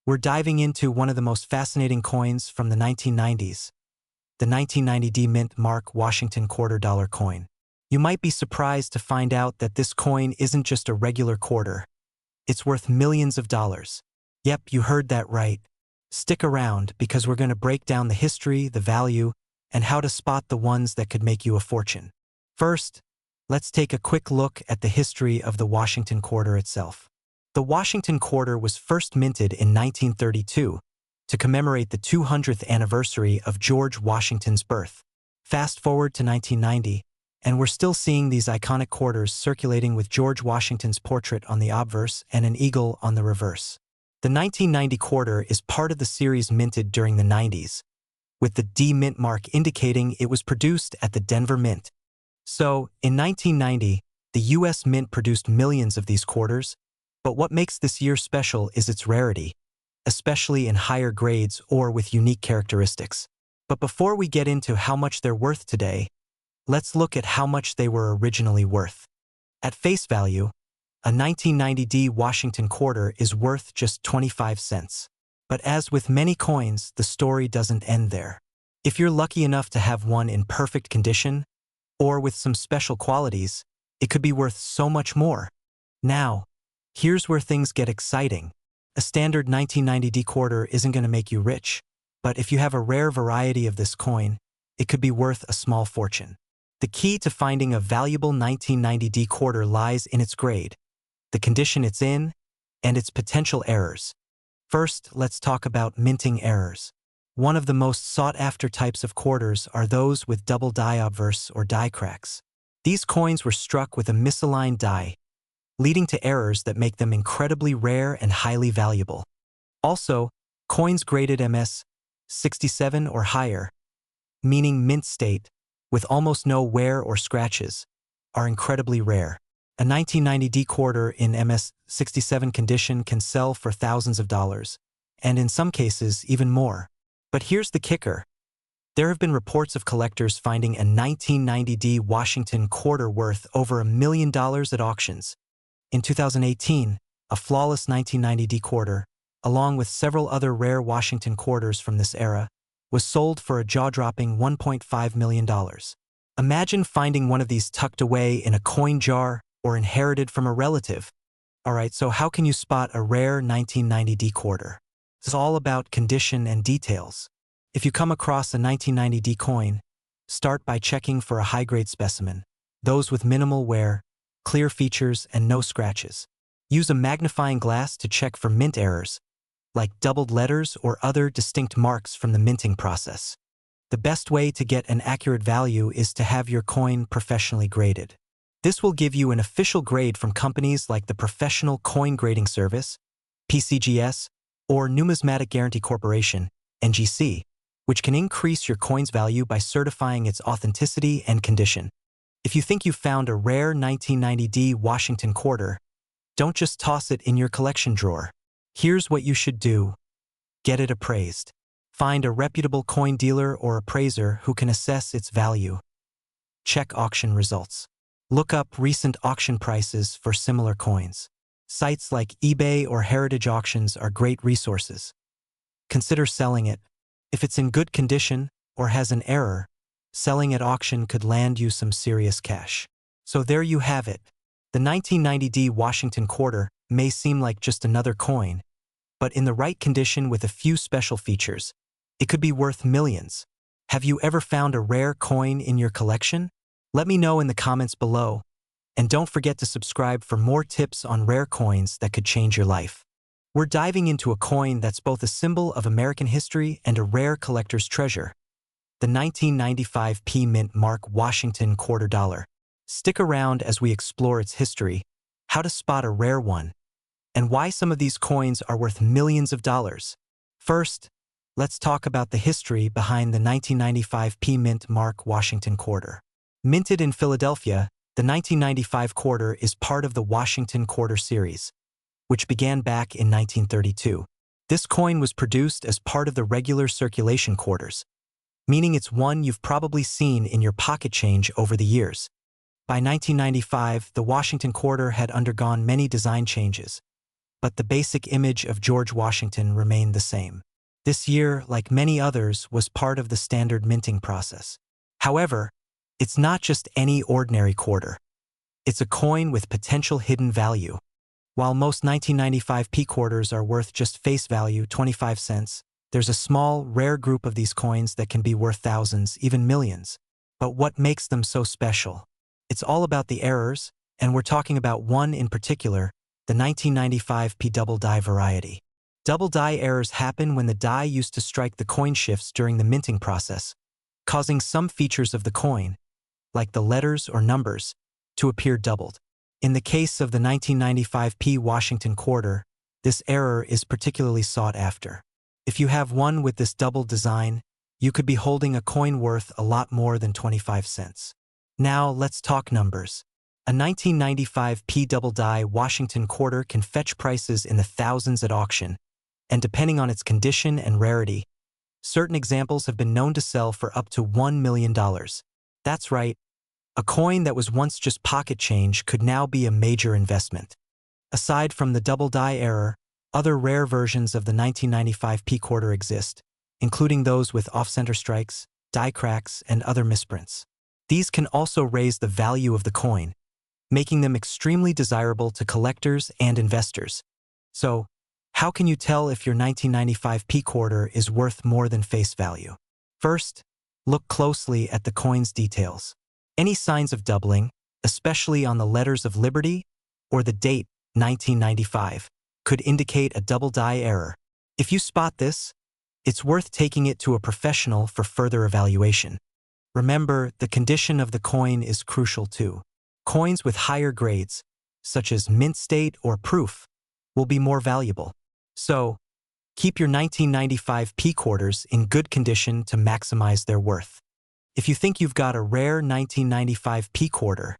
We're diving into one of the most fascinating coins from the 1990s, the 1990 Mint Mark Washington $quarter coin. You might be surprised to find out that this coin isn't just a regular quarter. It's worth millions of dollars. Yep, you heard that right. Stick around because we're going to break down the history, the value, and how to spot the ones that could make you a fortune. First, let's take a quick look at the history of the Washington quarter itself. The Washington quarter was first minted in 1932 to commemorate the 200th anniversary of George Washington's birth. Fast forward to 1990, and we're still seeing these iconic quarters circulating with George Washington's portrait on the obverse and an eagle on the reverse. The 1990 quarter is part of the series minted during the 90s, with the D Mint mark indicating it was produced at the Denver Mint. So, in 1990, the U.S. Mint produced millions of these quarters, but what makes this year special is its rarity, especially in higher grades or with unique characteristics. But before we get into how much they're worth today, let's look at how much they were originally worth. At face value, a 1990 D Washington quarter is worth just 25 cents. But as with many coins, the story doesn't end there. If you're lucky enough to have one in perfect condition, or with some special qualities, it could be worth so much more. Now, here's where things get exciting. A standard 1990 D quarter isn't going to make you rich, but if you have a rare variety of this coin, it could be worth a small fortune. The key to finding a valuable 1990 D quarter lies in its grade, the condition it's in, and its potential errors. First, let's talk about minting errors. One of the most sought-after types of quarters are those with double die obverse or die cracks. These coins were struck with a misaligned die, leading to errors that make them incredibly rare and highly valuable. Also, coins graded MS 67 or higher, meaning mint state, with almost no wear or scratches, are incredibly rare. A 1990 D quarter in MS 67 condition can sell for thousands of dollars, and in some cases even more. But here's the kicker. There have been reports of collectors finding a 1990 D Washington quarter worth over $1 million at auctions. In 2018, a flawless 1990 D quarter, along with several other rare Washington quarters from this era, was sold for a jaw-dropping $1.5 million. Imagine finding one of these tucked away in a coin jar or inherited from a relative. Alright, so how can you spot a rare 1990 D quarter? It's all about condition and details. If you come across a 1990 D coin, start by checking for a high-grade specimen, those with minimal wear, clear features, and no scratches. Use a magnifying glass to check for mint errors, like doubled letters or other distinct marks from the minting process. The best way to get an accurate value is to have your coin professionally graded. This will give you an official grade from companies like the Professional Coin Grading Service, PCGS, or Numismatic Guarantee Corporation, NGC, which can increase your coin's value by certifying its authenticity and condition. If you think you've found a rare 1990 D Washington quarter, don't just toss it in your collection drawer. Here's what you should do. Get it appraised. Find a reputable coin dealer or appraiser who can assess its value. Check auction results. Look up recent auction prices for similar coins. Sites like eBay or Heritage Auctions are great resources. Consider selling it. If it's in good condition or has an error, selling at auction could land you some serious cash. So there you have it. The 1990 D Washington quarter may seem like just another coin, but in the right condition with a few special features, it could be worth millions. Have you ever found a rare coin in your collection? Let me know in the comments below, and don't forget to subscribe for more tips on rare coins that could change your life. We're diving into a coin that's both a symbol of American history and a rare collector's treasure, the 1995 P Mint Mark Washington $quarter. Stick around as we explore its history, how to spot a rare one, and why some of these coins are worth millions of dollars. First, let's talk about the history behind the 1995 P Mint Mark Washington quarter. Minted in Philadelphia, the 1995 quarter is part of the Washington quarter series, which began back in 1932. This coin was produced as part of the regular circulation quarters, meaning it's one you've probably seen in your pocket change over the years. By 1995, the Washington quarter had undergone many design changes, but the basic image of George Washington remained the same. This year, like many others, was part of the standard minting process. However, it's not just any ordinary quarter. It's a coin with potential hidden value. While most 1995p quarters are worth just face value, 25 cents, there's a small, rare group of these coins that can be worth thousands, even millions. But what makes them so special? It's all about the errors, and we're talking about one in particular, the 1995p double die variety. Double die errors happen when the die used to strike the coin shifts during the minting process, causing some features of the coin, like the letters or numbers, to appear doubled. In the case of the 1995p Washington quarter, this error is particularly sought after. If you have one with this double design, you could be holding a coin worth a lot more than 25 cents. Now let's talk numbers. A 1995p double die Washington quarter can fetch prices in the thousands at auction, and depending on its condition and rarity, certain examples have been known to sell for up to $1 million. That's right, a coin that was once just pocket change could now be a major investment. Aside from the double die error, other rare versions of the 1995p quarter exist, including those with off-center strikes, die cracks, and other misprints. These can also raise the value of the coin, making them extremely desirable to collectors and investors. So, how can you tell if your 1995p quarter is worth more than face value? First, look closely at the coin's details. Any signs of doubling, especially on the letters of Liberty or the date 1995, could indicate a double die error. If you spot this, it's worth taking it to a professional for further evaluation. Remember, the condition of the coin is crucial too. Coins with higher grades, such as mint state or proof, will be more valuable. So, keep your 1995p quarters in good condition to maximize their worth. If you think you've got a rare 1995p quarter,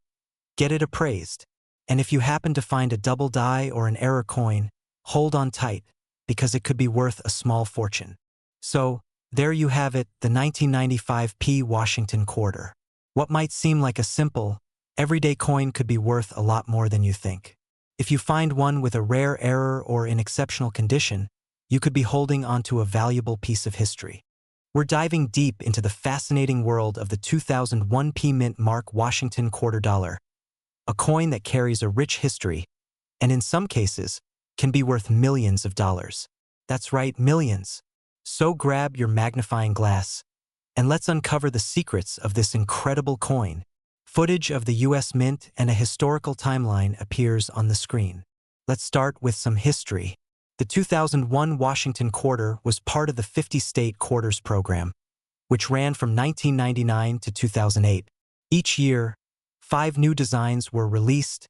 get it appraised. And if you happen to find a double die or an error coin, hold on tight, because it could be worth a small fortune. So, there you have it, the 1995p Washington quarter. What might seem like a simple, everyday coin could be worth a lot more than you think. If you find one with a rare error or in exceptional condition, you could be holding onto a valuable piece of history. We're diving deep into the fascinating world of the 2001p mint mark Washington quarter dollar, a coin that carries a rich history, and in some cases, can be worth millions of dollars. That's right, millions. So grab your magnifying glass, and let's uncover the secrets of this incredible coin. Footage of the US Mint and a historical timeline appears on the screen. Let's start with some history. The 2001 Washington quarter was part of the 50-state quarters program, which ran from 1999 to 2008. Each year, 5 new designs were released,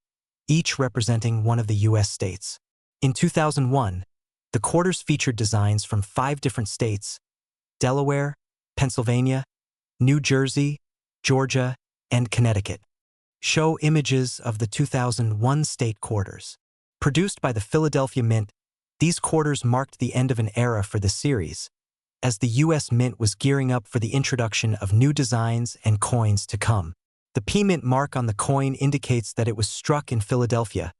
each representing one of the US states. In 2001, the quarters featured designs from 5 different states: Delaware, Pennsylvania, New Jersey, Georgia, and Connecticut. Show images of the 2001 state quarters. Produced by the Philadelphia Mint, these quarters marked the end of an era for the series, as the US Mint was gearing up for the introduction of new designs and coins to come. The P-Mint mark on the coin indicates that it was struck in Philadelphia,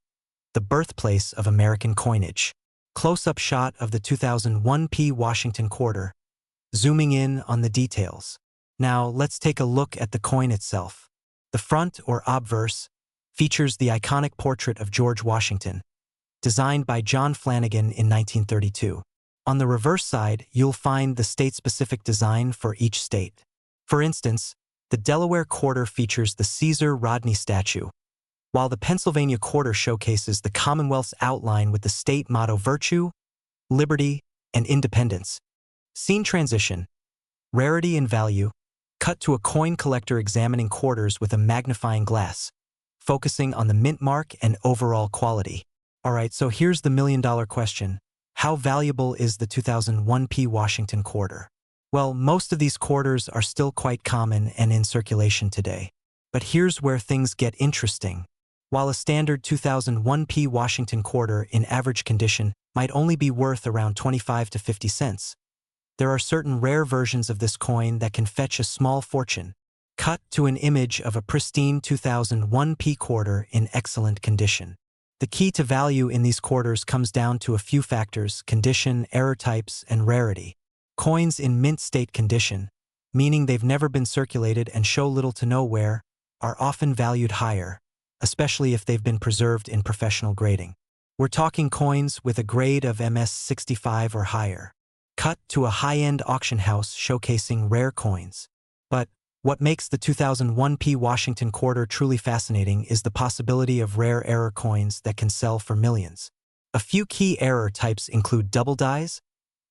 the birthplace of American coinage. Close-up shot of the 2001p Washington quarter, zooming in on the details. Now let's take a look at the coin itself. The front, or obverse, features the iconic portrait of George Washington, designed by John Flanagan in 1932. On the reverse side, you'll find the state-specific design for each state. For instance, the Delaware quarter features the Caesar Rodney statue, while the Pennsylvania quarter showcases the Commonwealth's outline with the state motto Virtue, Liberty, and Independence. Scene transition. Rarity and value. Cut to a coin collector examining quarters with a magnifying glass, focusing on the mint mark and overall quality. Alright, so here's the million-dollar question. How valuable is the 2001p Washington quarter? Well, most of these quarters are still quite common and in circulation today. But here's where things get interesting. While a standard 2001p Washington quarter in average condition might only be worth around 25 to 50 cents, there are certain rare versions of this coin that can fetch a small fortune. Cut to an image of a pristine 2001p quarter in excellent condition. The key to value in these quarters comes down to a few factors: condition, error types, and rarity. Coins in mint state condition, meaning they've never been circulated and show little to no wear, are often valued higher, especially if they've been preserved in professional grading. We're talking coins with a grade of MS65 or higher, cut to a high-end auction house showcasing rare coins. But what makes the 2001 Washington quarter truly fascinating is the possibility of rare error coins that can sell for millions. A few key error types include double dies,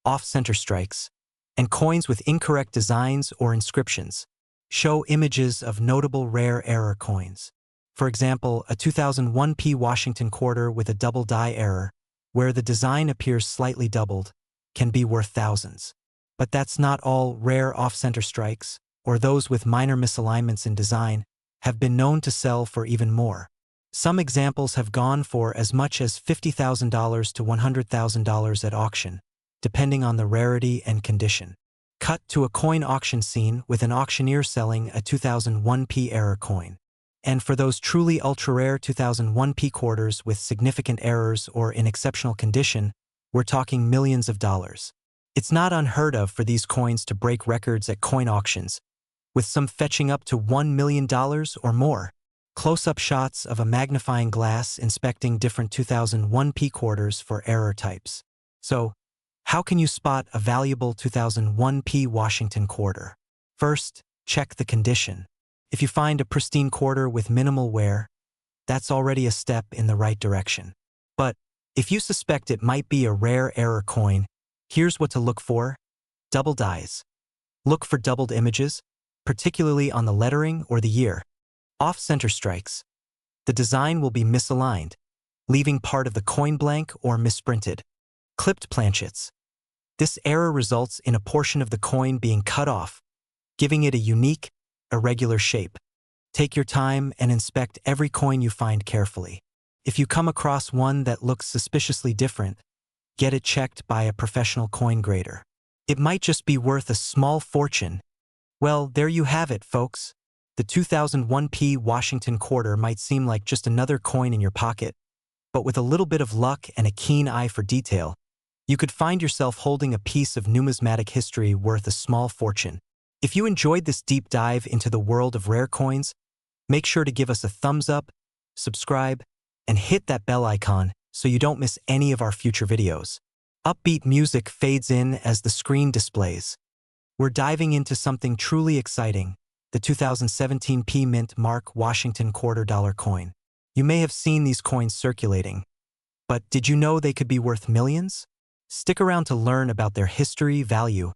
off-center strikes, and coins with incorrect designs or inscriptions. Show images of notable rare error coins. For example, a 2001 Washington quarter with a double die error, where the design appears slightly doubled, can be worth thousands. But that's not all. Rare off-center strikes, or those with minor misalignments in design, have been known to sell for even more. Some examples have gone for as much as $50,000 to $100,000 at auction, depending on the rarity and condition. Cut to a coin auction scene with an auctioneer selling a 2001 error coin. And for those truly ultra-rare 2001 quarters with significant errors or in exceptional condition, we're talking millions of dollars. It's not unheard of for these coins to break records at coin auctions, with some fetching up to $1 million or more. Close-up shots of a magnifying glass inspecting different 2001 quarters for error types. So, how can you spot a valuable 2001 Washington quarter? First, check the condition. If you find a pristine quarter with minimal wear, that's already a step in the right direction. But if you suspect it might be a rare error coin, here's what to look for: double dies. Look for doubled images, particularly on the lettering or the year. Off-center strikes. The design will be misaligned, leaving part of the coin blank or misprinted. Clipped planchets. This error results in a portion of the coin being cut off, giving it a unique, irregular shape. Take your time and inspect every coin you find carefully. If you come across one that looks suspiciously different, get it checked by a professional coin grader. It might just be worth a small fortune. Well, there you have it, folks. The 2001 Washington quarter might seem like just another coin in your pocket, but with a little bit of luck and a keen eye for detail, you could find yourself holding a piece of numismatic history worth a small fortune. If you enjoyed this deep dive into the world of rare coins, make sure to give us a thumbs up, subscribe, and hit that bell icon so you don't miss any of our future videos. Upbeat music fades in as the screen displays. We're diving into something truly exciting: the 2017 Mint Mark Washington quarter-dollar coin. You may have seen these coins circulating, but did you know they could be worth millions? Stick around to learn about their history, value,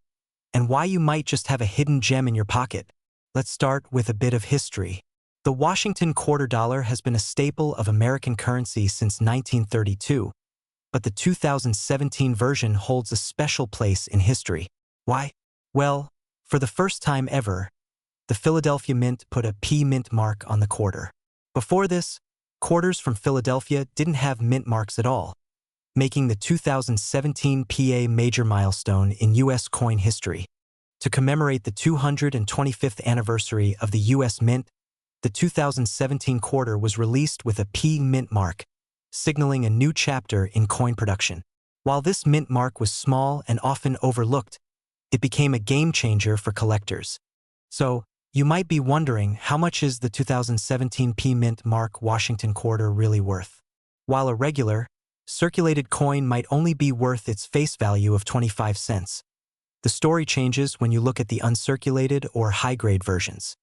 and why you might just have a hidden gem in your pocket. Let's start with a bit of history. The Washington quarter dollar has been a staple of American currency since 1932, but the 2017 version holds a special place in history. Why? Well, for the first time ever, the Philadelphia Mint put a mint mark on the quarter. Before this, quarters from Philadelphia didn't have mint marks at all, making the 2017 a major milestone in U.S. coin history. To commemorate the 225th anniversary of the U.S. Mint, the 2017 quarter was released with a mint mark, signaling a new chapter in coin production. While this mint mark was small and often overlooked, it became a game-changer for collectors. So, you might be wondering, how much is the 2017 Mint Mark Washington quarter really worth? While a regular, circulated coin might only be worth its face value of 25 cents. The story changes when you look at the uncirculated or high-grade versions.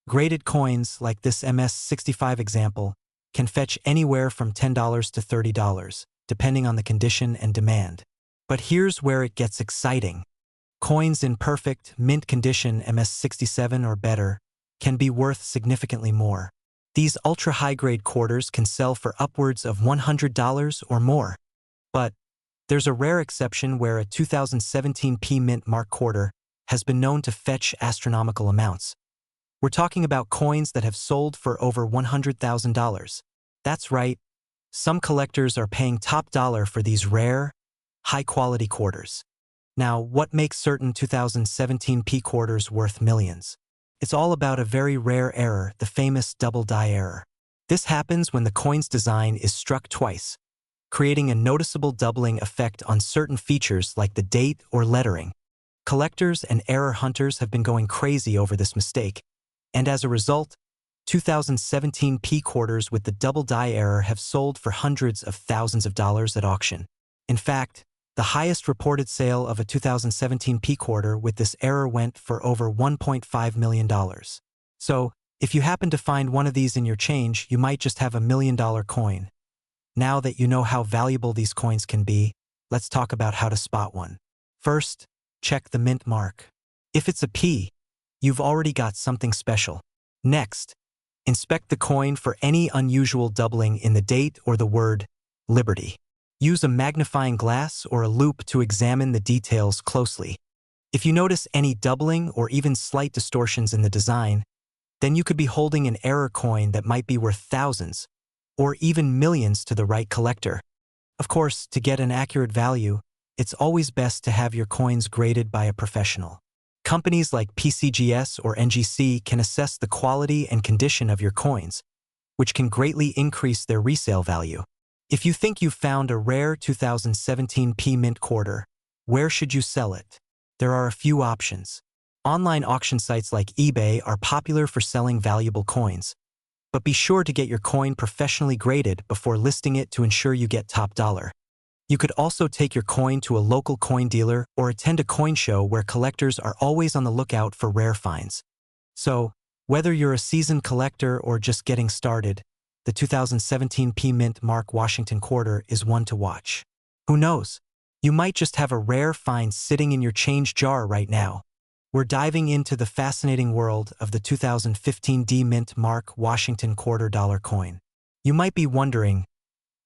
Graded coins, like this MS65 example, can fetch anywhere from $10 to $30, depending on the condition and demand. But here's where it gets exciting. Coins in perfect, mint condition MS67 or better can be worth significantly more. These ultra-high-grade quarters can sell for upwards of $100 or more. But there's a rare exception where a 2017 Mint Mark quarter has been known to fetch astronomical amounts. We're talking about coins that have sold for over $100,000. That's right, some collectors are paying top dollar for these rare, high-quality quarters. Now, what makes certain 2017 quarters worth millions? It's all about a very rare error, the famous double die error. This happens when the coin's design is struck twice, creating a noticeable doubling effect on certain features like the date or lettering. Collectors and error hunters have been going crazy over this mistake, and as a result, 2017 P quarters with the double die error have sold for hundreds of thousands of dollars at auction. In fact, the highest reported sale of a 2017 P quarter with this error went for over $1.5 million. So, if you happen to find one of these in your change, you might just have $1 million coin. Now that you know how valuable these coins can be, let's talk about how to spot one. First, check the mint mark. If it's a P, you've already got something special. Next, inspect the coin for any unusual doubling in the date or the word Liberty. Use a magnifying glass or a loupe to examine the details closely. If you notice any doubling or even slight distortions in the design, then you could be holding an error coin that might be worth thousands or even millions to the right collector. Of course, to get an accurate value, it's always best to have your coins graded by a professional. Companies like PCGS or NGC can assess the quality and condition of your coins, which can greatly increase their resale value. If you think you've found a rare 2017 P mint quarter, where should you sell it? There are a few options. Online auction sites like eBay are popular for selling valuable coins, but be sure to get your coin professionally graded before listing it to ensure you get top dollar. You could also take your coin to a local coin dealer or attend a coin show where collectors are always on the lookout for rare finds. So, whether you're a seasoned collector or just getting started, the 2017 P Mint Mark Washington quarter is one to watch. Who knows? You might just have a rare find sitting in your change jar right now. We're diving into the fascinating world of the 2015 D Mint Mark Washington quarter dollar coin. You might be wondering,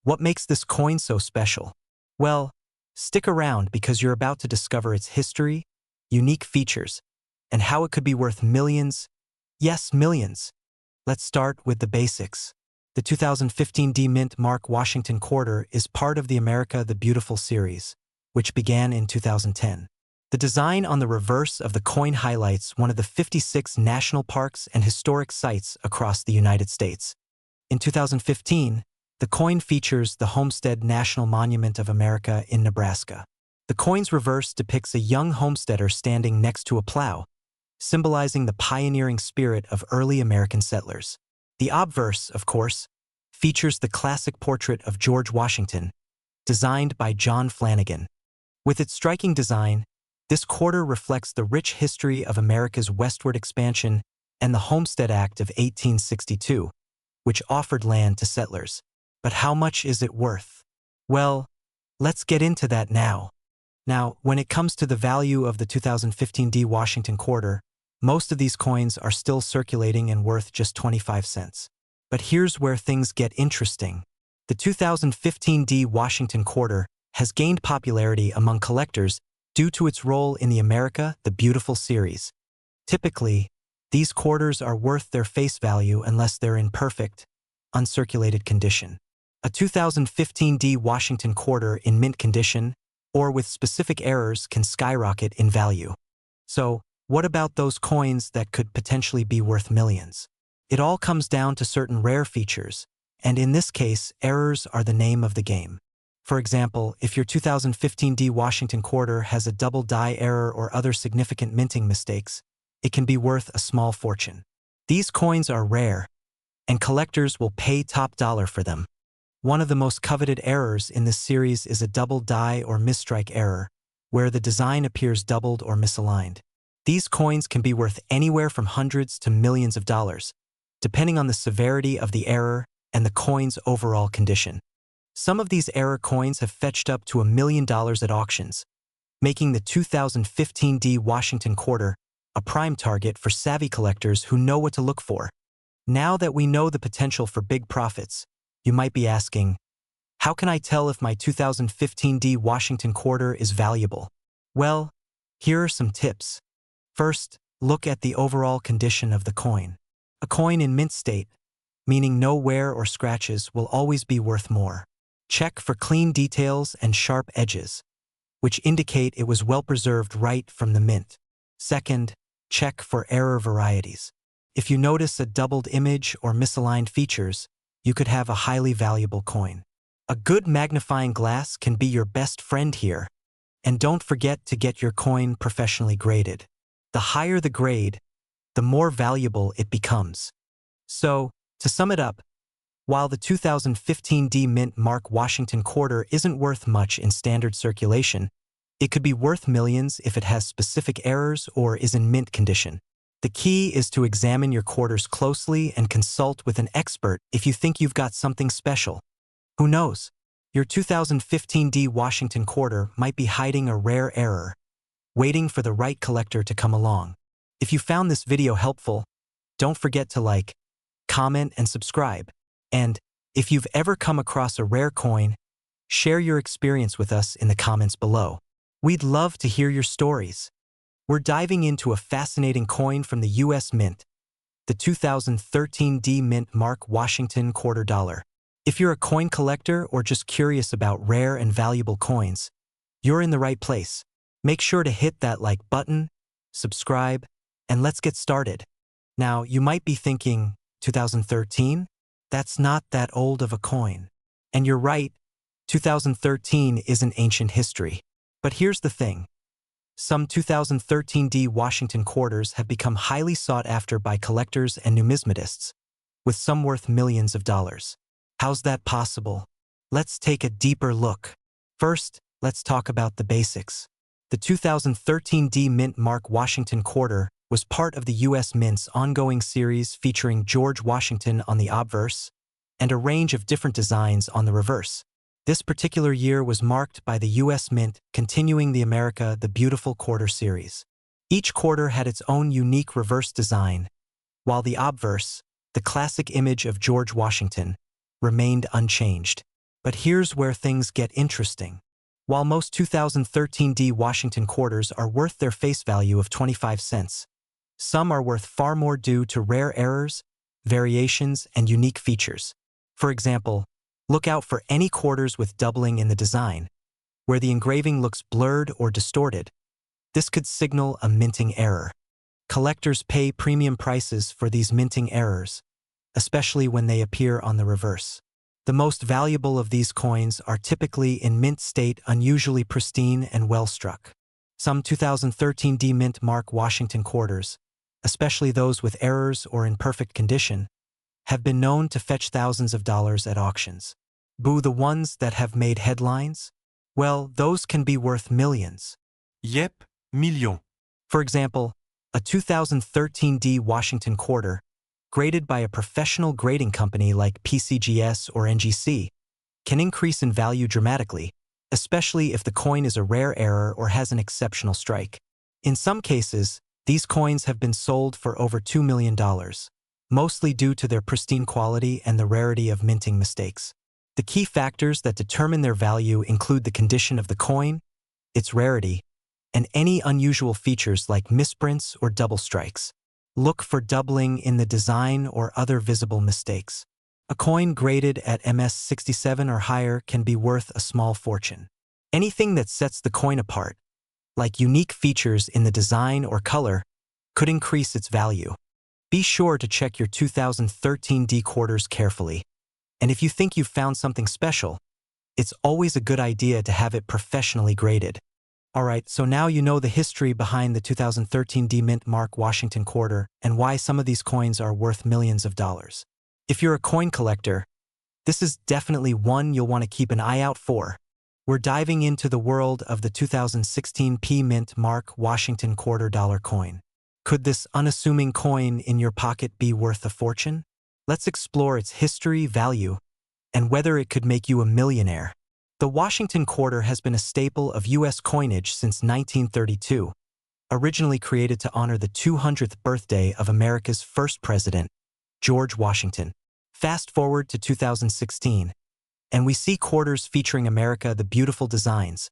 what makes this coin so special? Well, stick around because you're about to discover its history, unique features, and how it could be worth millions. Yes, millions. Let's start with the basics. The 2015 D Mint Mark Washington quarter is part of the America the Beautiful series, which began in 2010. The design on the reverse of the coin highlights one of the 56 national parks and historic sites across the United States. In 2015, the coin features the Homestead National Monument of America in Nebraska. The coin's reverse depicts a young homesteader standing next to a plow, symbolizing the pioneering spirit of early American settlers. The obverse, of course, features the classic portrait of George Washington, designed by John Flanagan. With its striking design, this quarter reflects the rich history of America's westward expansion and the Homestead Act of 1862, which offered land to settlers. But how much is it worth? Well, let's get into that now. Now, when it comes to the value of the 2015 D Washington quarter, most of these coins are still circulating and worth just 25 cents. But here's where things get interesting. The 2015 D Washington quarter has gained popularity among collectors due to its role in the America the Beautiful series. Typically, these quarters are worth their face value unless they're in perfect, uncirculated condition. A 2015 D Washington quarter in mint condition or with specific errors can skyrocket in value. So, what about those coins that could potentially be worth millions? It all comes down to certain rare features, and in this case, errors are the name of the game. For example, if your 2015 D Washington quarter has a double die error or other significant minting mistakes, it can be worth a small fortune. These coins are rare, and collectors will pay top dollar for them. One of the most coveted errors in this series is a double die or misstrike error, where the design appears doubled or misaligned. These coins can be worth anywhere from hundreds to millions of dollars, depending on the severity of the error and the coin's overall condition. Some of these error coins have fetched up to $1 million at auctions, making the 2015 D Washington quarter a prime target for savvy collectors who know what to look for. Now that we know the potential for big profits, you might be asking, how can I tell if my 2015 D Washington quarter is valuable? Well, here are some tips. First, look at the overall condition of the coin. A coin in mint state, meaning no wear or scratches, will always be worth more. Check for clean details and sharp edges, which indicate it was well preserved right from the mint. Second, check for error varieties. If you notice a doubled image or misaligned features, you could have a highly valuable coin. A good magnifying glass can be your best friend here. And don't forget to get your coin professionally graded. The higher the grade, the more valuable it becomes. So, to sum it up, while the 2015 D Mint Mark Washington quarter isn't worth much in standard circulation, it could be worth millions if it has specific errors or is in mint condition. The key is to examine your quarters closely and consult with an expert if you think you've got something special. Who knows? Your 2015 D Washington quarter might be hiding a rare error, waiting for the right collector to come along. If you found this video helpful, don't forget to like, comment, and subscribe. And if you've ever come across a rare coin, share your experience with us in the comments below. We'd love to hear your stories. We're diving into a fascinating coin from the US Mint, the 2013 D Mint Mark Washington quarter dollar. If you're a coin collector or just curious about rare and valuable coins, you're in the right place. Make sure to hit that like button, subscribe, and let's get started. Now, you might be thinking, 2013? That's not that old of a coin. And you're right, 2013 isn't ancient history. But here's the thing. Some 2013 D Washington quarters have become highly sought after by collectors and numismatists, with some worth millions of dollars. How's that possible? Let's take a deeper look. First, let's talk about the basics. The 2013 D Mint Mark Washington quarter was part of the US Mint's ongoing series featuring George Washington on the obverse and a range of different designs on the reverse. This particular year was marked by the US Mint continuing the America the Beautiful quarter series. Each quarter had its own unique reverse design, while the obverse, the classic image of George Washington, remained unchanged. But here's where things get interesting. While most 2013 D Washington quarters are worth their face value of 25 cents, some are worth far more due to rare errors, variations, and unique features. For example, look out for any quarters with doubling in the design, where the engraving looks blurred or distorted. This could signal a minting error. Collectors pay premium prices for these minting errors, especially when they appear on the reverse. The most valuable of these coins are typically in mint state, unusually pristine and well-struck. Some 2013 D Mint Mark Washington quarters, especially those with errors or in perfect condition, have been known to fetch thousands of dollars at auctions. Boo, the ones that have made headlines? Well, those can be worth millions. Yep, millions. For example, a 2013 D Washington quarter, graded by a professional grading company like PCGS or NGC, can increase in value dramatically, especially if the coin is a rare error or has an exceptional strike. In some cases, these coins have been sold for over $2 million, mostly due to their pristine quality and the rarity of minting mistakes. The key factors that determine their value include the condition of the coin, its rarity, and any unusual features like misprints or double strikes. Look for doubling in the design or other visible mistakes. A coin graded at MS-67 or higher can be worth a small fortune. Anything that sets the coin apart, like unique features in the design or color, could increase its value. Be sure to check your 2013 D quarters carefully. And if you think you've found something special, it's always a good idea to have it professionally graded. Alright, so now you know the history behind the 2013 D Mint Mark Washington quarter and why some of these coins are worth millions of dollars. If you're a coin collector, this is definitely one you'll want to keep an eye out for. We're diving into the world of the 2016 P Mint Mark Washington quarter dollar coin. Could this unassuming coin in your pocket be worth a fortune? Let's explore its history, value, and whether it could make you a millionaire. The Washington quarter has been a staple of U.S. coinage since 1932, originally created to honor the 200th birthday of America's first president, George Washington. Fast forward to 2016, and we see quarters featuring America the Beautiful designs,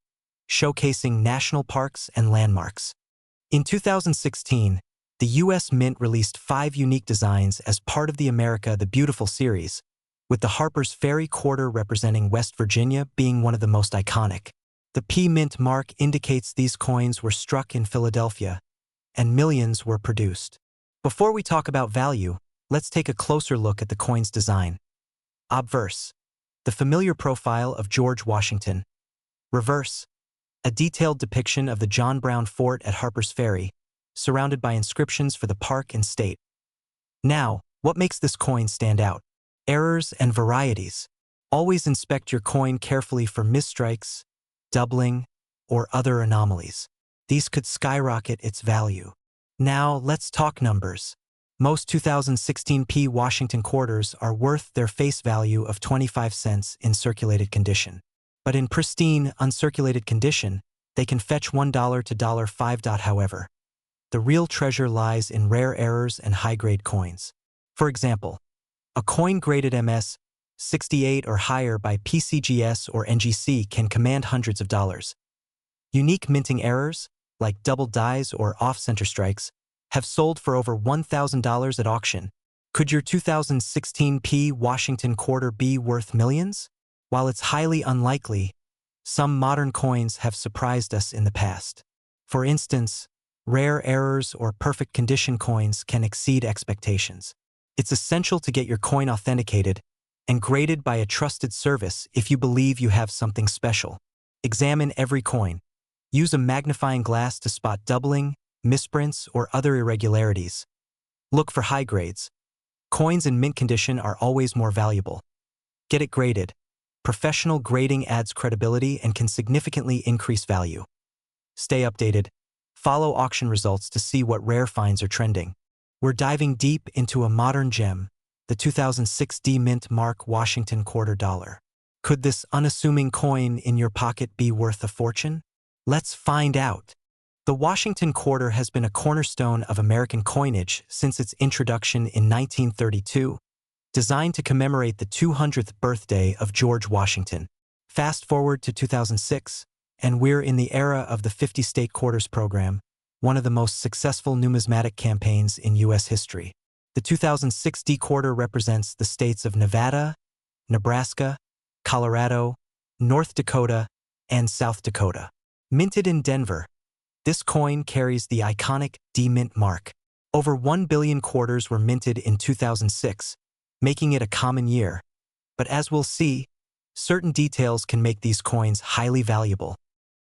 showcasing national parks and landmarks. In 2016, the U.S. Mint released 5 unique designs as part of the America the Beautiful series, with the Harper's Ferry quarter representing West Virginia being one of the most iconic. The P Mint mark indicates these coins were struck in Philadelphia, and millions were produced. Before we talk about value, let's take a closer look at the coin's design. Obverse, the familiar profile of George Washington. Reverse, a detailed depiction of the John Brown Fort at Harper's Ferry, surrounded by inscriptions for the park and state. Now, what makes this coin stand out? Errors and varieties. Always inspect your coin carefully for misstrikes, doubling, or other anomalies. These could skyrocket its value. Now, let's talk numbers. Most 2016p Washington quarters are worth their face value of 25 cents in circulated condition. But in pristine, uncirculated condition, they can fetch $1 to $5. However, the real treasure lies in rare errors and high-grade coins. For example, a coin graded MS 68 or higher by PCGS or NGC can command hundreds of dollars. Unique minting errors, like double dies or off-center strikes, have sold for over $1,000 at auction. Could your 2016p Washington quarter be worth millions? While it's highly unlikely, some modern coins have surprised us in the past. For instance, rare errors or perfect condition coins can exceed expectations. It's essential to get your coin authenticated and graded by a trusted service if you believe you have something special. Examine every coin. Use a magnifying glass to spot doubling, misprints, or other irregularities. Look for high grades. Coins in mint condition are always more valuable. Get it graded. Professional grading adds credibility and can significantly increase value. Stay updated. Follow auction results to see what rare finds are trending. We're diving deep into a modern gem, the 2006 D-Mint Mark Washington quarter dollar. Could this unassuming coin in your pocket be worth a fortune? Let's find out. The Washington quarter has been a cornerstone of American coinage since its introduction in 1932, designed to commemorate the 200th birthday of George Washington. Fast forward to 2006, and we're in the era of the 50-state quarters program, one of the most successful numismatic campaigns in U.S. history. The 2006 D quarter represents the states of Nevada, Nebraska, Colorado, North Dakota, and South Dakota. Minted in Denver, this coin carries the iconic D-Mint mark. Over 1 billion quarters were minted in 2006, making it a common year. But as we'll see, certain details can make these coins highly valuable.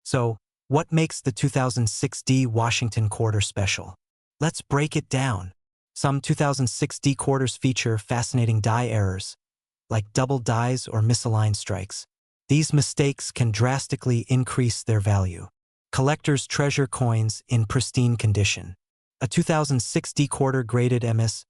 So, what makes the 2006 D Washington quarter special? Let's break it down. Some 2006 D quarters feature fascinating die errors, like double dies or misaligned strikes. These mistakes can drastically increase their value. Collectors treasure coins in pristine condition. A 2006 D quarter graded MS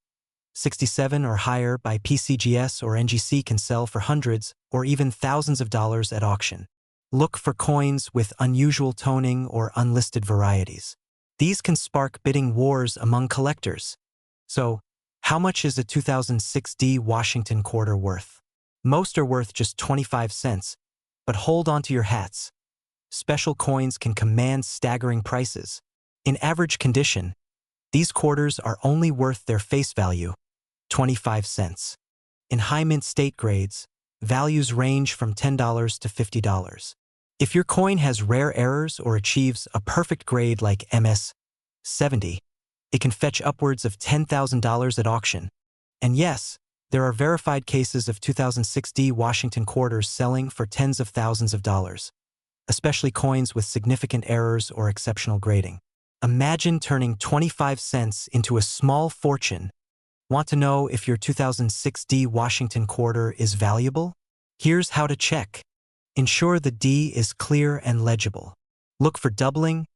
67 or higher by PCGS or NGC can sell for hundreds or even thousands of dollars at auction. Look for coins with unusual toning or unlisted varieties. These can spark bidding wars among collectors. So, how much is a 2006 D Washington quarter worth? Most are worth just 25 cents, but hold on to your hats. Special coins can command staggering prices. In average condition, these quarters are only worth their face value, 25 cents. In high mint state grades, values range from $10 to $50. If your coin has rare errors or achieves a perfect grade like MS 70, it can fetch upwards of $10,000 at auction. And yes, there are verified cases of 2006 D Washington quarters selling for tens of thousands of dollars, especially coins with significant errors or exceptional grading. Imagine turning 25 cents into a small fortune. Want to know if your 2006 D Washington quarter is valuable? Here's how to check. Ensure the D is clear and legible. Look for doubling,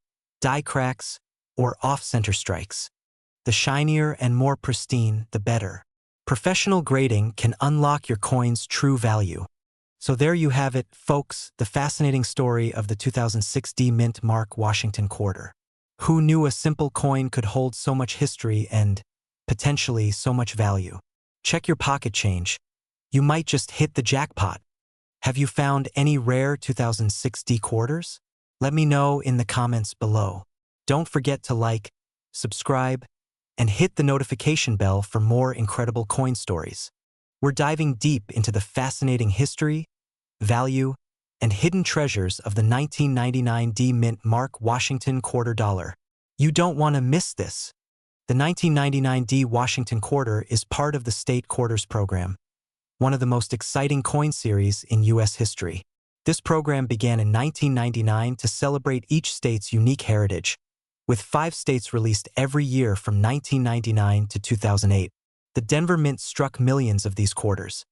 die cracks, or off-center strikes. The shinier and more pristine, the better. Professional grading can unlock your coin's true value. So there you have it, folks, the fascinating story of the 2006 D-Mint Mark Washington quarter. Who knew a simple coin could hold so much history and, potentially, so much value? Check your pocket change. You might just hit the jackpot. Have you found any rare 2006 D quarters? Let me know in the comments below. Don't forget to like, subscribe, and hit the notification bell for more incredible coin stories. We're diving deep into the fascinating history, value, and hidden treasures of the 1999 D-Mint Mark Washington quarter dollar. You don't want to miss this. The 1999 D Washington quarter is part of the state quarters program, one of the most exciting coin series in U.S. history. This program began in 1999 to celebrate each state's unique heritage, with 5 states released every year from 1999 to 2008. The Denver Mint struck millions of these quarters,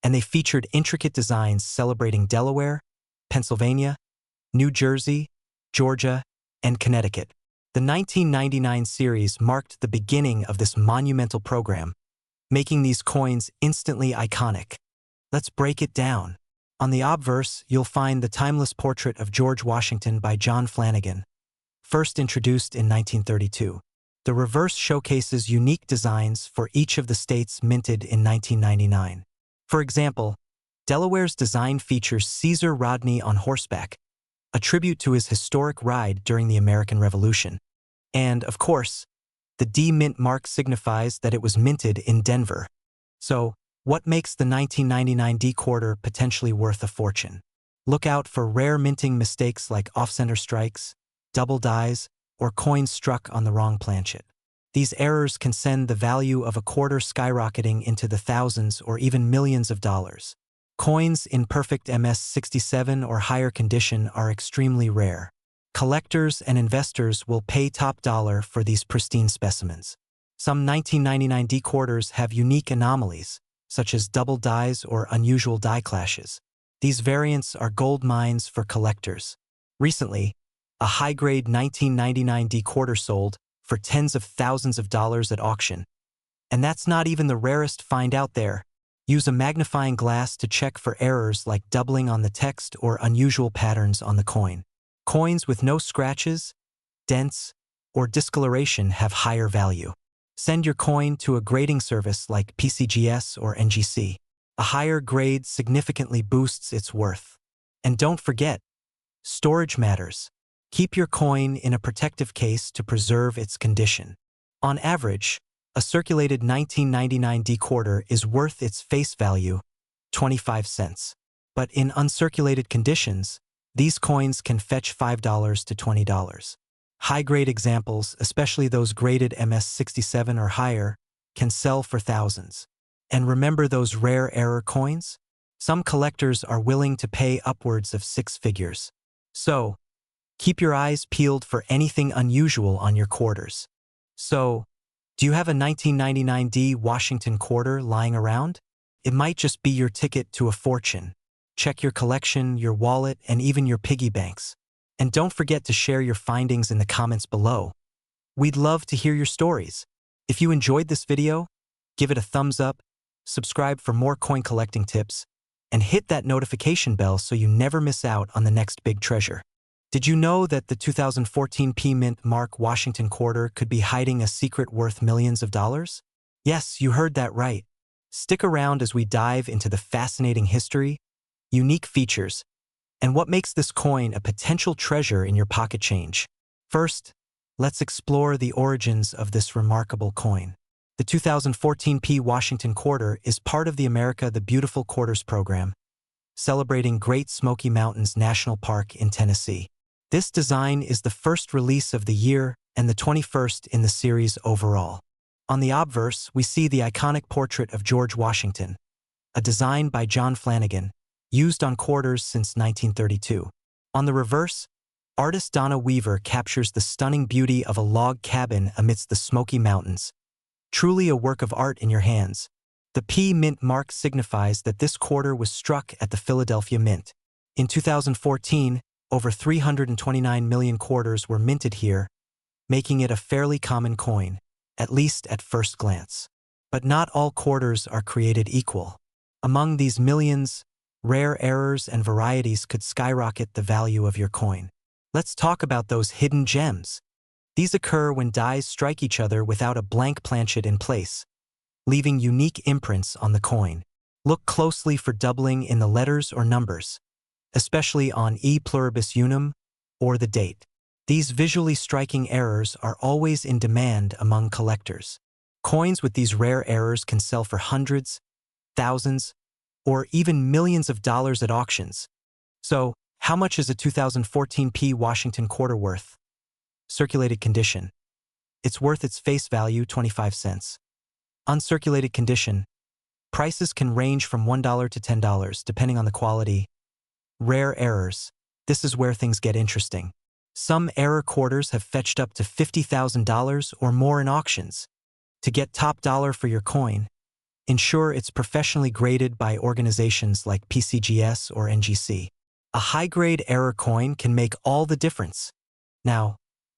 and they featured intricate designs celebrating Delaware, Pennsylvania, New Jersey, Georgia, and Connecticut. The 1999 series marked the beginning of this monumental program, making these coins instantly iconic. Let's break it down. On the obverse, you'll find the timeless portrait of George Washington by John Flanagan, first introduced in 1932. The reverse showcases unique designs for each of the states minted in 1999. For example, Delaware's design features Caesar Rodney on horseback, a tribute to his historic ride during the American Revolution. And, of course, the D mint mark signifies that it was minted in Denver. So, what makes the 1999 D quarter potentially worth a fortune? Look out for rare minting mistakes like off-center strikes, double dies, or coins struck on the wrong planchet. These errors can send the value of a quarter skyrocketing into the thousands or even millions of dollars. Coins in perfect MS-67 or higher condition are extremely rare. Collectors and investors will pay top dollar for these pristine specimens. Some 1999 D quarters have unique anomalies, such as double dies or unusual die clashes. These variants are gold mines for collectors. Recently, a high-grade 1999 D quarter sold for tens of thousands of dollars at auction. And that's not even the rarest find out there. Use a magnifying glass to check for errors like doubling on the text or unusual patterns on the coin. Coins with no scratches, dents, or discoloration have higher value. Send your coin to a grading service like PCGS or NGC. A higher grade significantly boosts its worth. And don't forget, storage matters. Keep your coin in a protective case to preserve its condition. On average, a circulated 1999 D quarter is worth its face value, 25 cents. But in uncirculated conditions, these coins can fetch $5 to $20. High-grade examples, especially those graded MS-67 or higher, can sell for thousands. And remember those rare error coins? Some collectors are willing to pay upwards of 6 figures. So, keep your eyes peeled for anything unusual on your quarters. So, do you have a 1999 D Washington quarter lying around? It might just be your ticket to a fortune. Check your collection, your wallet, and even your piggy banks. And don't forget to share your findings in the comments below. We'd love to hear your stories. If you enjoyed this video, give it a thumbs up, subscribe for more coin collecting tips, and hit that notification bell so you never miss out on the next big treasure. Did you know that the 2014 P Mint Mark Washington quarter could be hiding a secret worth millions of dollars? Yes, you heard that right. Stick around as we dive into the fascinating history, unique features, and what makes this coin a potential treasure in your pocket change. First, let's explore the origins of this remarkable coin. The 2014 P Washington quarter is part of the America the Beautiful Quarters program, celebrating Great Smoky Mountains National Park in Tennessee. This design is the first release of the year and the 21st in the series overall. On the obverse, we see the iconic portrait of George Washington, a design by John Flanagan, used on quarters since 1932. On the reverse, artist Donna Weaver captures the stunning beauty of a log cabin amidst the Smoky Mountains. Truly a work of art in your hands. The P Mint mark signifies that this quarter was struck at the Philadelphia Mint. In 2014, over 329 million quarters were minted here, making it a fairly common coin, at least at first glance. But not all quarters are created equal. Among these millions, rare errors and varieties could skyrocket the value of your coin. Let's talk about those hidden gems. These occur when dies strike each other without a blank planchet in place, leaving unique imprints on the coin. Look closely for doubling in the letters or numbers, especially on E pluribus unum or the date. These visually striking errors are always in demand among collectors. Coins with these rare errors can sell for hundreds, thousands, or even millions of dollars at auctions. So, how much is a 2014 P Washington quarter worth? Circulated condition. It's worth its face value, 25 cents. Uncirculated condition. Prices can range from $1 to $10 depending on the quality. Rare errors. This is where things get interesting. Some error quarters have fetched up to $50,000 or more in auctions. To get top dollar for your coin, ensure it's professionally graded by organizations like PCGS or NGC. A high-grade error coin can make all the difference. Now,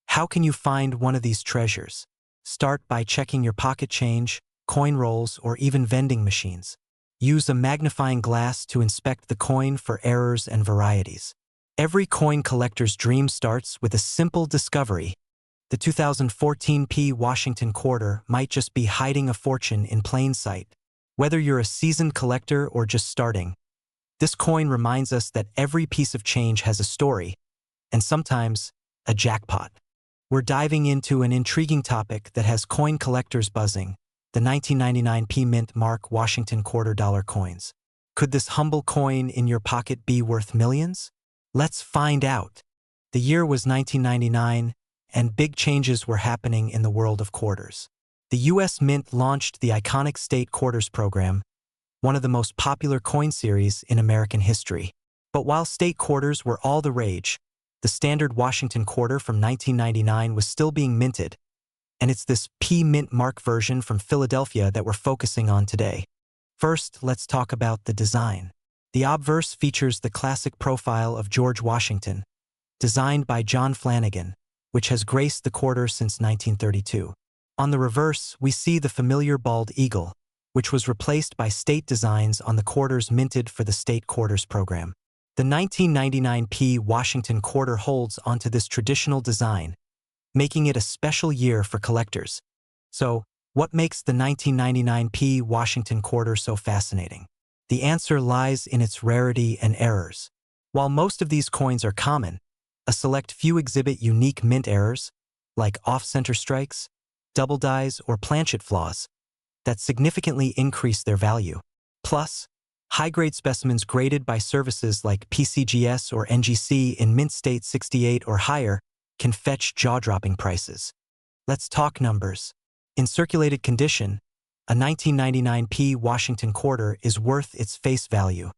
how can you find one of these treasures? Start by checking your pocket change, coin rolls, or even vending machines. Use a magnifying glass to inspect the coin for errors and varieties. Every coin collector's dream starts with a simple discovery. The 2014 Washington quarter might just be hiding a fortune in plain sight. Whether you're a seasoned collector or just starting, this coin reminds us that every piece of change has a story, and sometimes a jackpot. We're diving into an intriguing topic that has coin collectors buzzing: the 1999 Mint Mark Washington $quarter coins. Could this humble coin in your pocket be worth millions? Let's find out. The year was 1999, and big changes were happening in the world of quarters. The U.S. Mint launched the iconic State Quarters program, one of the most popular coin series in American history. But while State Quarters were all the rage, the standard Washington quarter from 1999 was still being minted, and it's this Mint Mark version from Philadelphia that we're focusing on today. First, let's talk about the design. The obverse features the classic profile of George Washington, designed by John Flanagan, which has graced the quarter since 1932. On the reverse, we see the familiar bald eagle, which was replaced by state designs on the quarters minted for the State Quarters program. The 1999 Washington quarter holds onto this traditional design, making it a special year for collectors. So, what makes the 1999 Washington quarter so fascinating? The answer lies in its rarity and errors. While most of these coins are common, a select few exhibit unique mint errors, like off-center strikes, double dies, or planchet flaws, that significantly increase their value. Plus, high-grade specimens graded by services like PCGS or NGC in mint state 68 or higher can fetch jaw-dropping prices. Let's talk numbers. In circulated condition, a 1999 Washington quarter is worth its face value,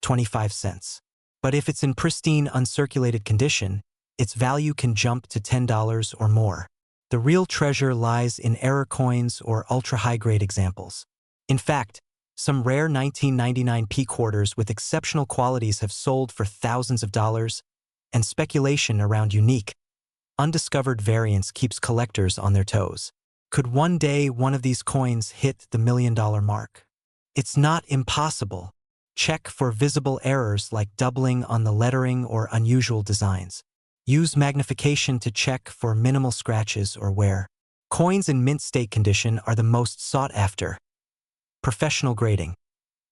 25 cents. But if it's in pristine uncirculated condition, its value can jump to $10 or more. The real treasure lies in error coins or ultra-high-grade examples. In fact, some rare 1999 quarters with exceptional qualities have sold for thousands of dollars, and speculation around unique, undiscovered variants keeps collectors on their toes. Could one day one of these coins hit the $1 million mark? It's not impossible. Check for visible errors like doubling on the lettering or unusual designs. Use magnification to check for minimal scratches or wear. Coins in mint state condition are the most sought after. Professional grading.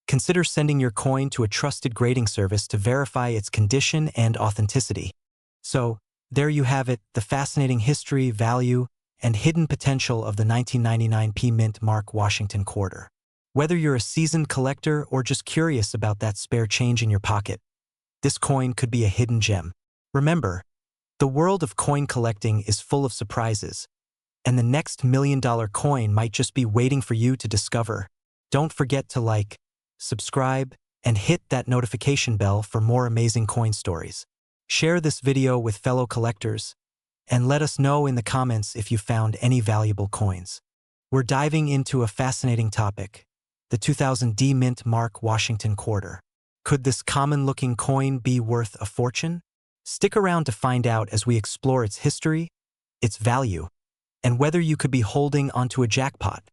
Consider sending your coin to a trusted grading service to verify its condition and authenticity. So, there you have it, the fascinating history, value, and hidden potential of the 1999 Mint Mark Washington quarter. Whether you're a seasoned collector or just curious about that spare change in your pocket, this coin could be a hidden gem. Remember, the world of coin collecting is full of surprises, and the next $1 million coin might just be waiting for you to discover. Don't forget to like, subscribe, and hit that notification bell for more amazing coin stories. Share this video with fellow collectors, and let us know in the comments if you found any valuable coins. We're diving into a fascinating topic: the 2000 Mint Mark Washington quarter. Could this common-looking coin be worth a fortune? Stick around to find out as we explore its history, its value, and whether you could be holding onto a jackpot.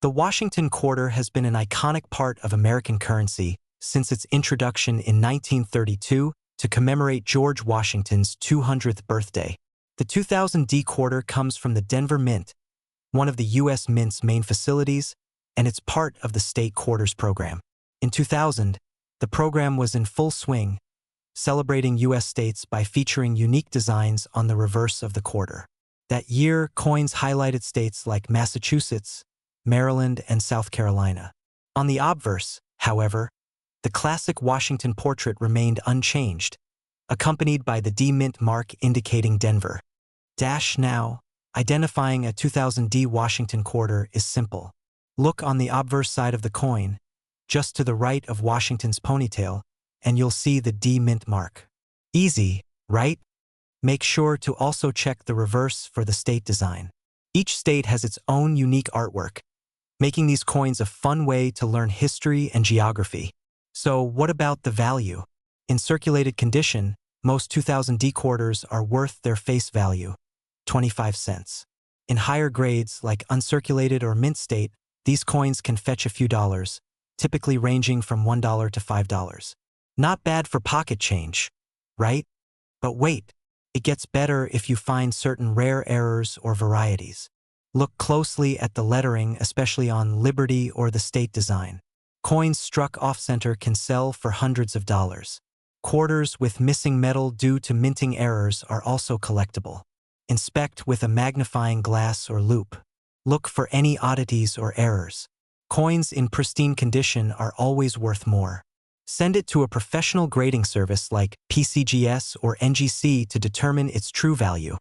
The Washington quarter has been an iconic part of American currency since its introduction in 1932 to commemorate George Washington's 200th birthday. The 2000 quarter comes from the Denver Mint, one of the U.S. Mint's main facilities, and it's part of the State Quarters program. In 2000, the program was in full swing, celebrating U.S. states by featuring unique designs on the reverse of the quarter. That year, coins highlighted states like Massachusetts, Maryland, and South Carolina. On the obverse, however, the classic Washington portrait remained unchanged, accompanied by the D Mint mark indicating Denver. Now, identifying a 2000 Washington quarter is simple. Look on the obverse side of the coin, just to the right of Washington's ponytail, and you'll see the D mint mark. Easy, right? Make sure to also check the reverse for the state design. Each state has its own unique artwork, making these coins a fun way to learn history and geography. So what about the value? In circulated condition, most 2000D quarters are worth their face value, 25 cents. In higher grades, like uncirculated or mint state, these coins can fetch a few dollars, typically ranging from $1 to $5. Not bad for pocket change, right? But wait, it gets better if you find certain rare errors or varieties. Look closely at the lettering, especially on Liberty or the state design. Coins struck off-center can sell for hundreds of dollars. Quarters with missing metal due to minting errors are also collectible. Inspect with a magnifying glass or loupe. Look for any oddities or errors. Coins in pristine condition are always worth more. Send it to a professional grading service like PCGS or NGC to determine its true value.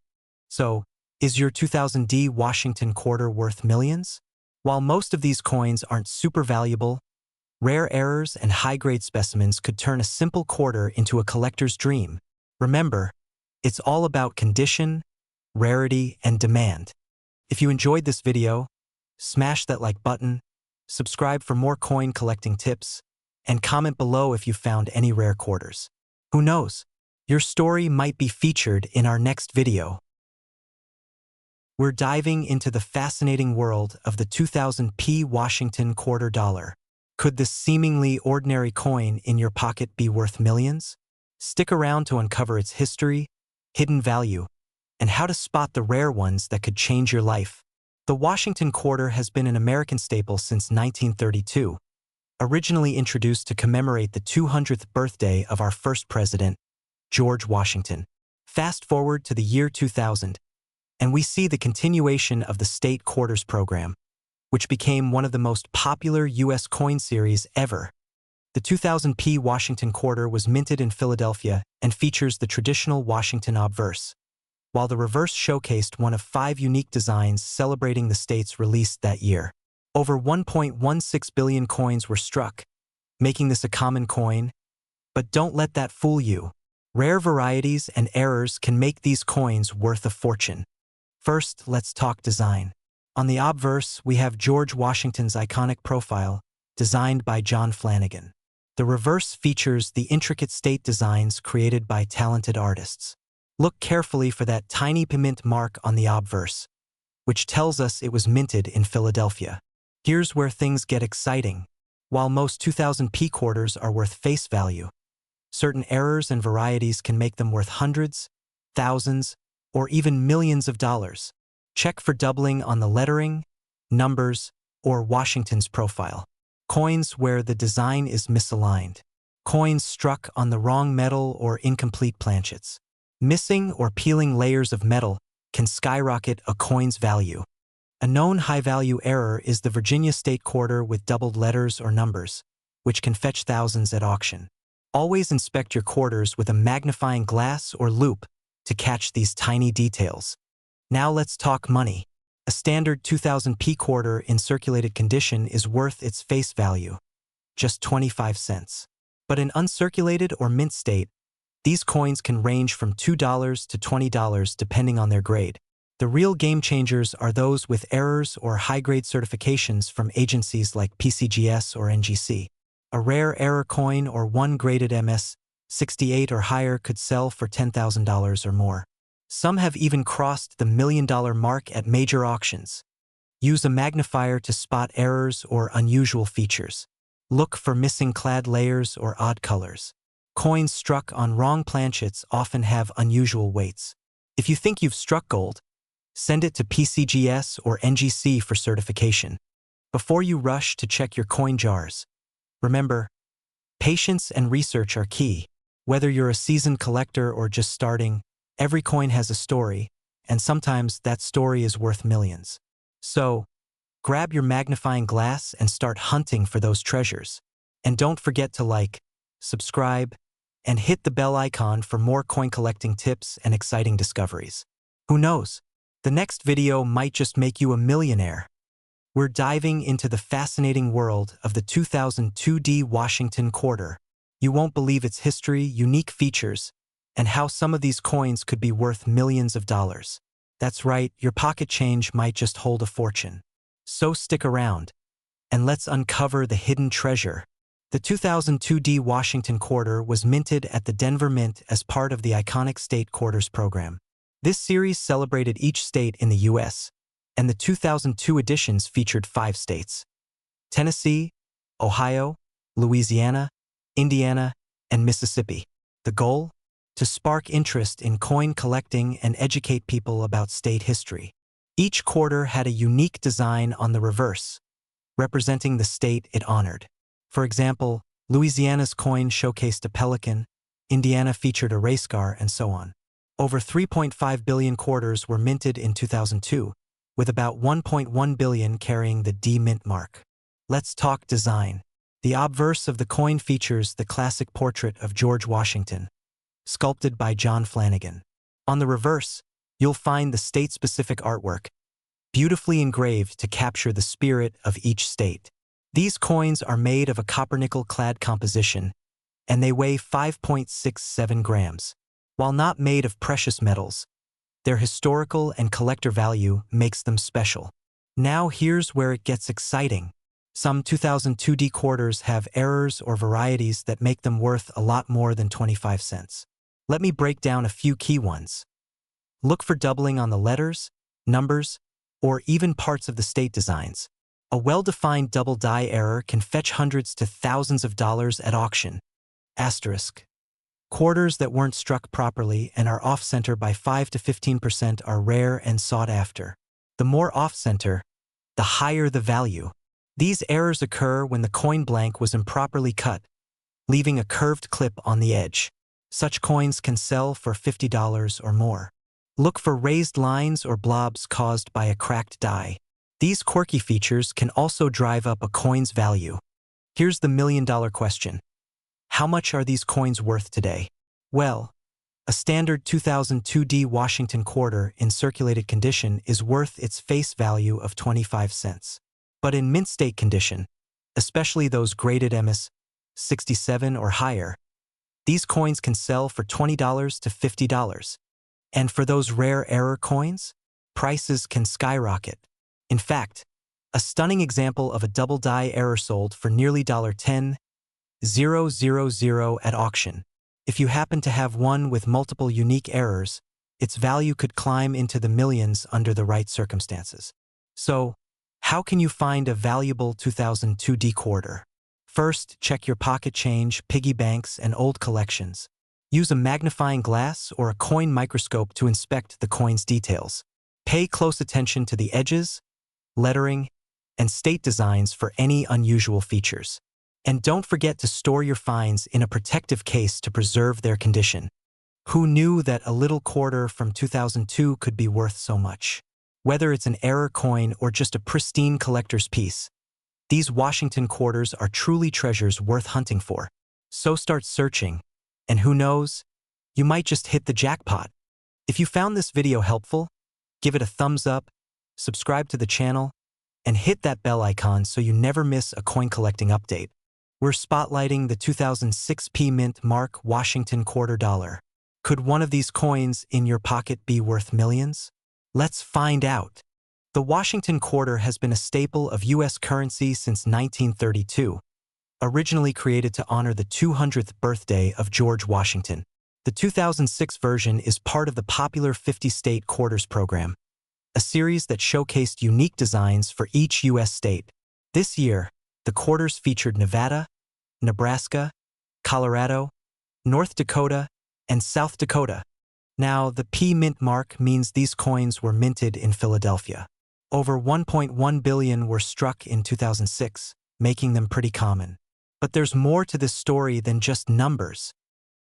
So, is your 2000D Washington quarter worth millions? While most of these coins aren't super valuable, rare errors and high-grade specimens could turn a simple quarter into a collector's dream. Remember, it's all about condition, rarity, and demand. If you enjoyed this video, smash that like button, subscribe for more coin collecting tips, and comment below if you found any rare quarters. Who knows? Your story might be featured in our next video. We're diving into the fascinating world of the 2000p Washington quarter dollar. Could this seemingly ordinary coin in your pocket be worth millions? Stick around to uncover its history, hidden value, and how to spot the rare ones that could change your life. The Washington quarter has been an American staple since 1932. Originally introduced to commemorate the 200th birthday of our first president, George Washington. Fast forward to the year 2000, and we see the continuation of the state quarters program, which became one of the most popular U.S. coin series ever. The 2000p Washington quarter was minted in Philadelphia and features the traditional Washington obverse, while the reverse showcased one of 5 unique designs celebrating the state's release that year. Over 1.16 billion coins were struck, making this a common coin. But don't let that fool you. Rare varieties and errors can make these coins worth a fortune. First, let's talk design. On the obverse, we have George Washington's iconic profile, designed by John Flanagan. The reverse features the intricate state designs created by talented artists. Look carefully for that tiny mint mark on the obverse, which tells us it was minted in Philadelphia. Here's where things get exciting. While most 2000p quarters are worth face value, certain errors and varieties can make them worth hundreds, thousands, or even millions of dollars. Check for doubling on the lettering, numbers, or Washington's profile. Coins where the design is misaligned. Coins struck on the wrong metal or incomplete planchets. Missing or peeling layers of metal can skyrocket a coin's value. A known high-value error is the Virginia state quarter with doubled letters or numbers, which can fetch thousands at auction. Always inspect your quarters with a magnifying glass or loupe to catch these tiny details. Now let's talk money. A standard 2000p quarter in circulated condition is worth its face value, just 25 cents. But in uncirculated or mint state, these coins can range from $2 to $20 depending on their grade. The real game changers are those with errors or high-grade certifications from agencies like PCGS or NGC. A rare error coin or one graded MS-68 or higher could sell for $10,000 or more. Some have even crossed the $1 million mark at major auctions. Use a magnifier to spot errors or unusual features. Look for missing clad layers or odd colors. Coins struck on wrong planchets often have unusual weights. If you think you've struck gold, send it to PCGS or NGC for certification. Before you rush to check your coin jars, remember, patience and research are key. Whether you're a seasoned collector or just starting, every coin has a story, and sometimes that story is worth millions. So, grab your magnifying glass and start hunting for those treasures. And don't forget to like, subscribe, and hit the bell icon for more coin collecting tips and exciting discoveries. Who knows? The next video might just make you a millionaire. we're diving into the fascinating world of the 2002 Washington quarter. You won't believe its history, unique features, and how some of these coins could be worth millions of dollars. That's right, your pocket change might just hold a fortune. So stick around, and let's uncover the hidden treasure. The 2002 Washington quarter was minted at the Denver Mint as part of the iconic State Quarters program. This series celebrated each state in the U.S., and the 2002 editions featured 5 states: Tennessee, Ohio, Louisiana, Indiana, and Mississippi. The goal? To spark interest in coin collecting and educate people about state history. Each quarter had a unique design on the reverse, representing the state it honored. For example, Louisiana's coin showcased a pelican, Indiana featured a race car, and so on. Over 3.5 billion quarters were minted in 2002, with about 1.1 billion carrying the D mint mark. Let's talk design. The obverse of the coin features the classic portrait of George Washington, sculpted by John Flanagan. On the reverse, you'll find the state-specific artwork, beautifully engraved to capture the spirit of each state. These coins are made of a copper-nickel-clad composition, and they weigh 5.67 grams. While not made of precious metals, their historical and collector value makes them special. Now here's where it gets exciting. Some 2002 quarters have errors or varieties that make them worth a lot more than 25 cents. Let me break down a few key ones. Look for doubling on the letters, numbers, or even parts of the state designs. A well-defined double die error can fetch hundreds to thousands of dollars at auction. Asterisk. Quarters that weren't struck properly and are off-center by 5 to 15% are rare and sought after. The more off-center, the higher the value. These errors occur when the coin blank was improperly cut, leaving a curved clip on the edge. Such coins can sell for $50 or more. Look for raised lines or blobs caused by a cracked die. These quirky features can also drive up a coin's value. Here's the million-dollar question. How much are these coins worth today? Well, a standard 2002 Washington quarter in circulated condition is worth its face value of 25 cents. But in mint state condition, especially those graded MS 67 or higher, these coins can sell for $20 to $50. And for those rare error coins, prices can skyrocket. In fact, a stunning example of a double die error sold for nearly $10,000 at auction. If you happen to have one with multiple unique errors, its value could climb into the millions under the right circumstances. So, how can you find a valuable 2002 quarter? First, check your pocket change, piggy banks, and old collections. Use a magnifying glass or a coin microscope to inspect the coin's details. Pay close attention to the edges, lettering, and state designs for any unusual features. And don't forget to store your finds in a protective case to preserve their condition. Who knew that a little quarter from 2002 could be worth so much? Whether it's an error coin or just a pristine collector's piece, these Washington quarters are truly treasures worth hunting for. So start searching, and who knows, you might just hit the jackpot. If you found this video helpful, give it a thumbs up, subscribe to the channel, and hit that bell icon so you never miss a coin collecting update. We're spotlighting the 2006 Mint Mark Washington quarter dollar. Could one of these coins in your pocket be worth millions? Let's find out. The Washington quarter has been a staple of U.S. currency since 1932, originally created to honor the 200th birthday of George Washington. The 2006 version is part of the popular 50-state quarters program, a series that showcased unique designs for each U.S. state. This year, the quarters featured Nevada, Nebraska, Colorado, North Dakota, and South Dakota. Now, the P mint mark means these coins were minted in Philadelphia. Over 1.1 billion were struck in 2006, making them pretty common. But there's more to this story than just numbers.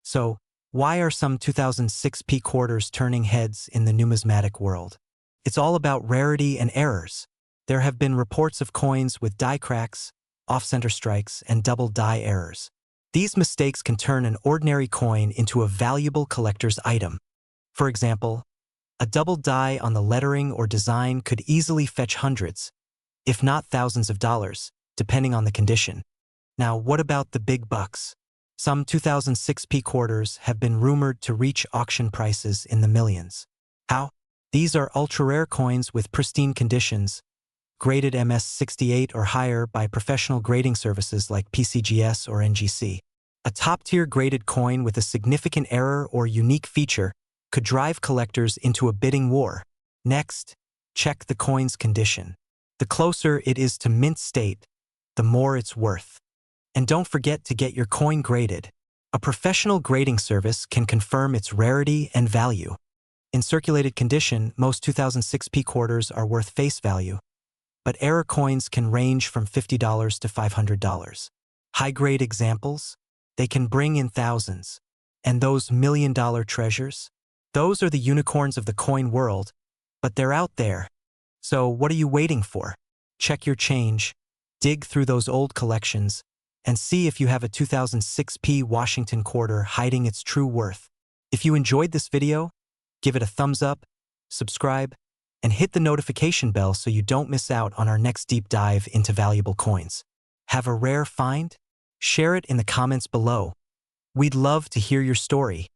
So, why are some 2006 P quarters turning heads in the numismatic world? It's all about rarity and errors. There have been reports of coins with die cracks, off-center strikes, and double die errors. These mistakes can turn an ordinary coin into a valuable collector's item. For example, a double die on the lettering or design could easily fetch hundreds, if not thousands of dollars, depending on the condition. Now, what about the big bucks? Some 2006 quarters have been rumored to reach auction prices in the millions. How? These are ultra-rare coins with pristine conditions, graded MS68 or higher by professional grading services like PCGS or NGC. A top-tier graded coin with a significant error or unique feature could drive collectors into a bidding war. Next, check the coin's condition. The closer it is to mint state, the more it's worth. And don't forget to get your coin graded. A professional grading service can confirm its rarity and value. In circulated condition, most 2006 quarters are worth face value, but error coins can range from $50 to $500. High-grade examples? They can bring in thousands. And those million-dollar treasures? Those are the unicorns of the coin world, but they're out there. So what are you waiting for? Check your change, dig through those old collections, and see if you have a 2006 Washington quarter hiding its true worth. If you enjoyed this video, give it a thumbs up, subscribe, and hit the notification bell so you don't miss out on our next deep dive into valuable coins. Have a rare find? Share it in the comments below. We'd love to hear your story.